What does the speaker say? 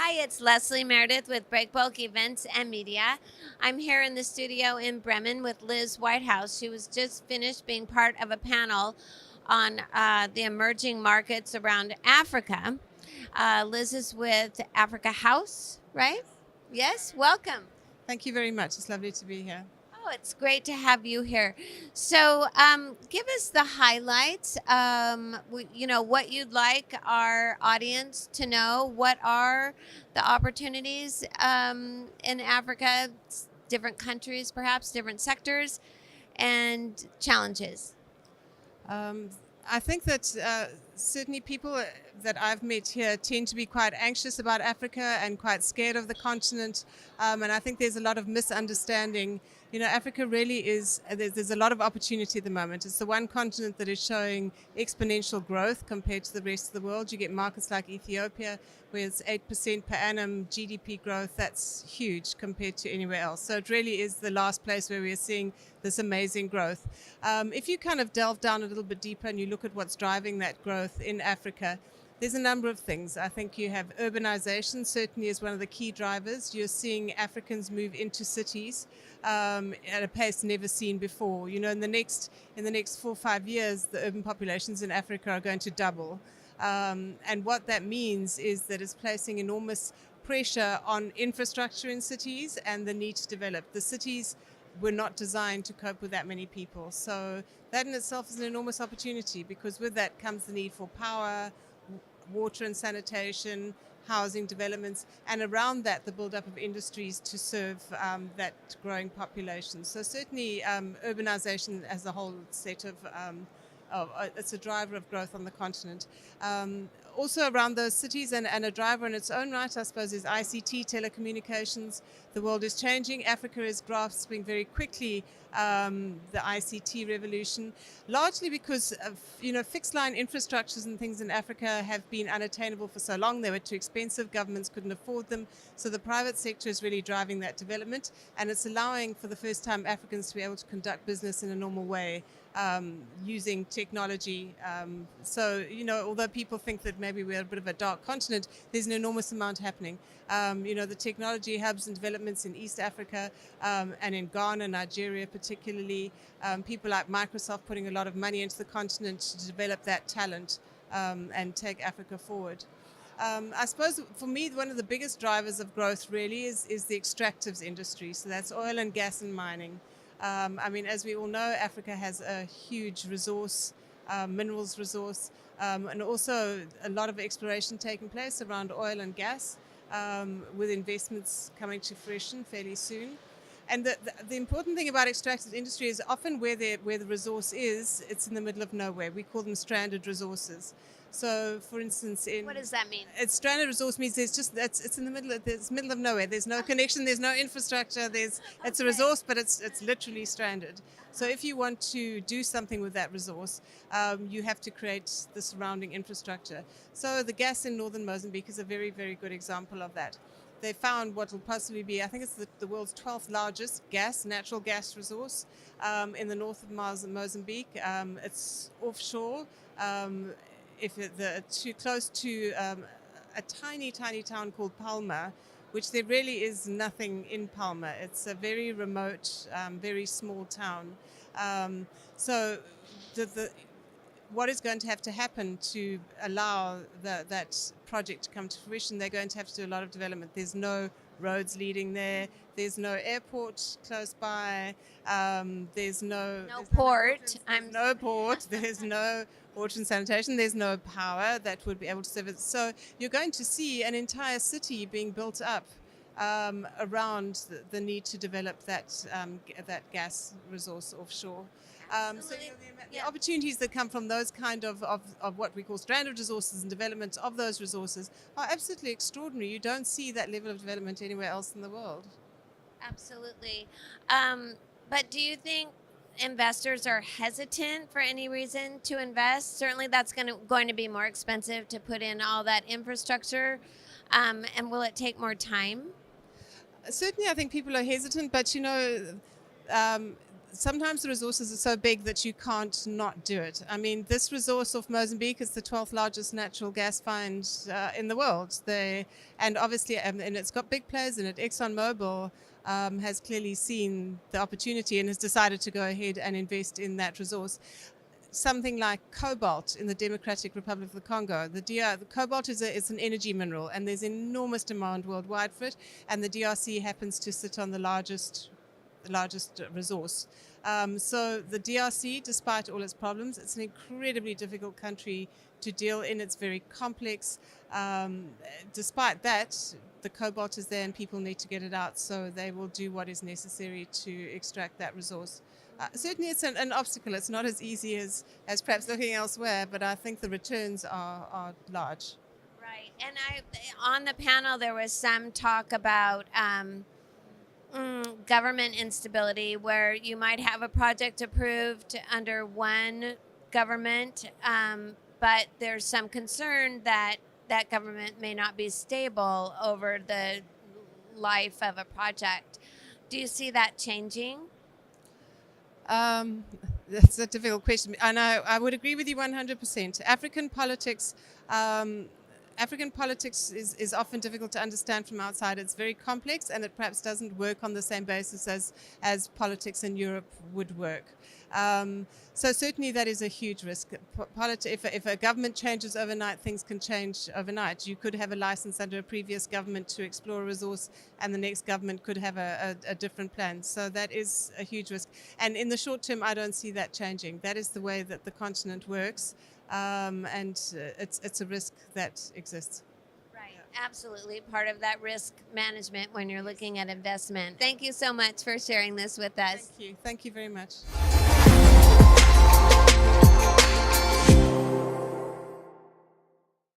Hi, it's Leslie Meredith with Breakbulk Events and Media. I'm here in the studio in Bremen with Liz Whitehouse. She was just finished being part of a panel on the emerging markets around Africa. Liz is with Africa House, right? Yes, welcome. Thank you very much. It's lovely to be here. Oh, it's great to have you here. So, give us the highlights. What you'd like our audience to know. What are the opportunities in Africa, different countries, perhaps different sectors, and challenges? Um, I think that certainly people that I've met here tend to be quite anxious about Africa and quite scared of the continent. And I think there's a lot of misunderstanding. You know, Africa really is, there's a lot of opportunity at the moment. It's the one continent that is showing exponential growth compared to the rest of the world. You get markets like Ethiopia, where it's 8% per annum GDP growth. That's huge compared to anywhere else. So it really is the last place where we're seeing this amazing growth. If you kind of delve down a little bit deeper and you look at what's driving that growth in Africa, there's a number of things. I think you have urbanization certainly is one of the key drivers. You're seeing Africans move into cities at a pace never seen before. You know, in the next 4 or 5 years, the urban populations in Africa are going to double. And what that means is that it's placing enormous pressure on infrastructure in cities and the need to develop. The cities were not designed to cope with that many people. So that in itself is an enormous opportunity, because with that comes the need for power, water and sanitation, housing developments, and around that the build-up of industries to serve that growing population. So certainly urbanization as a whole set of it's a driver of growth on the continent. Also around those cities, and a driver in its own right, I suppose, is ICT, telecommunications. The world is changing. Africa is grasping very quickly the ICT revolution, largely because of, fixed line infrastructures and things in Africa have been unattainable for so long. They were too expensive. Governments couldn't afford them. So the private sector is really driving that development, and it's allowing for the first time Africans to be able to conduct business in a normal way. Using technology. Although people think that maybe we're a bit of a dark continent, there's an enormous amount happening. The technology hubs and developments in East Africa and in Ghana, Nigeria particularly, people like Microsoft putting a lot of money into the continent to develop that talent and take Africa forward. I suppose for me, one of the biggest drivers of growth really is the extractives industry. So that's oil and gas and mining. As we all know, Africa has a huge resource, minerals resource, and also a lot of exploration taking place around oil and gas, with investments coming to fruition fairly soon. And the important thing about extractive industry is often where the resource is, it's in the middle of nowhere. We call them stranded resources. So, for instance, What does that mean? it's stranded resource means it's in the middle of nowhere. There's no connection. There's no infrastructure. It's a resource, but it's literally stranded. So if you want to do something with that resource, you have to create the surrounding infrastructure. So the gas in northern Mozambique is a very, very good example of that. They found what will possibly be, I think it's the world's 12th largest natural gas resource in the north of Mozambique. It's offshore. If too close to a tiny, tiny town called Palma, which there really is nothing in Palma. It's a very remote, very small town. So what is going to have to happen to allow that project to come to fruition? They're going to have to do a lot of development. There's no roads leading there. There's no airport close by. There's no port. No port. There's no water and sanitation. There's no power that would be able to serve it. So you're going to see an entire city being built up around the need to develop that gas resource offshore. The opportunities that come from those kind of what we call stranded resources and development of those resources are absolutely extraordinary. You don't see that level of development anywhere else in the world. Absolutely. But do you think investors are hesitant for any reason to invest? Certainly that's going to be more expensive to put in all that infrastructure. And will it take more time? Certainly, I think people are hesitant, but sometimes the resources are so big that you can't not do it. I mean, this resource off Mozambique is the 12th largest natural gas find in the world. And obviously, and it's got big players in it. ExxonMobil has clearly seen the opportunity and has decided to go ahead and invest in that resource. Something like cobalt in the Democratic Republic of the Congo. The cobalt is an energy mineral, and there's enormous demand worldwide for it. And the DRC happens to sit on the largest resource. So the DRC, despite all its problems, it's an incredibly difficult country to deal in. It's very complex. Despite that, the cobalt is there and people need to get it out, so they will do what is necessary to extract that resource. Certainly it's an obstacle. It's not as easy as perhaps looking elsewhere, but I think the returns are large. Right. And on the panel, there was some talk about government instability, where you might have a project approved under one government, but there's some concern that that government may not be stable over the life of a project. Do you see that changing? That's a difficult question. And I would agree with you 100%. African politics is often difficult to understand from outside. It's very complex, and it perhaps doesn't work on the same basis as politics in Europe would work. So certainly that is a huge risk. If a government changes overnight, things can change overnight. You could have a license under a previous government to explore a resource, and the next government could have a different plan. So that is a huge risk. And in the short term, I don't see that changing. That is the way that the continent works, and it's a risk that exists. Right, absolutely. Part of that risk management when you're looking at investment. Thank you so much for sharing this with us. Thank you very much.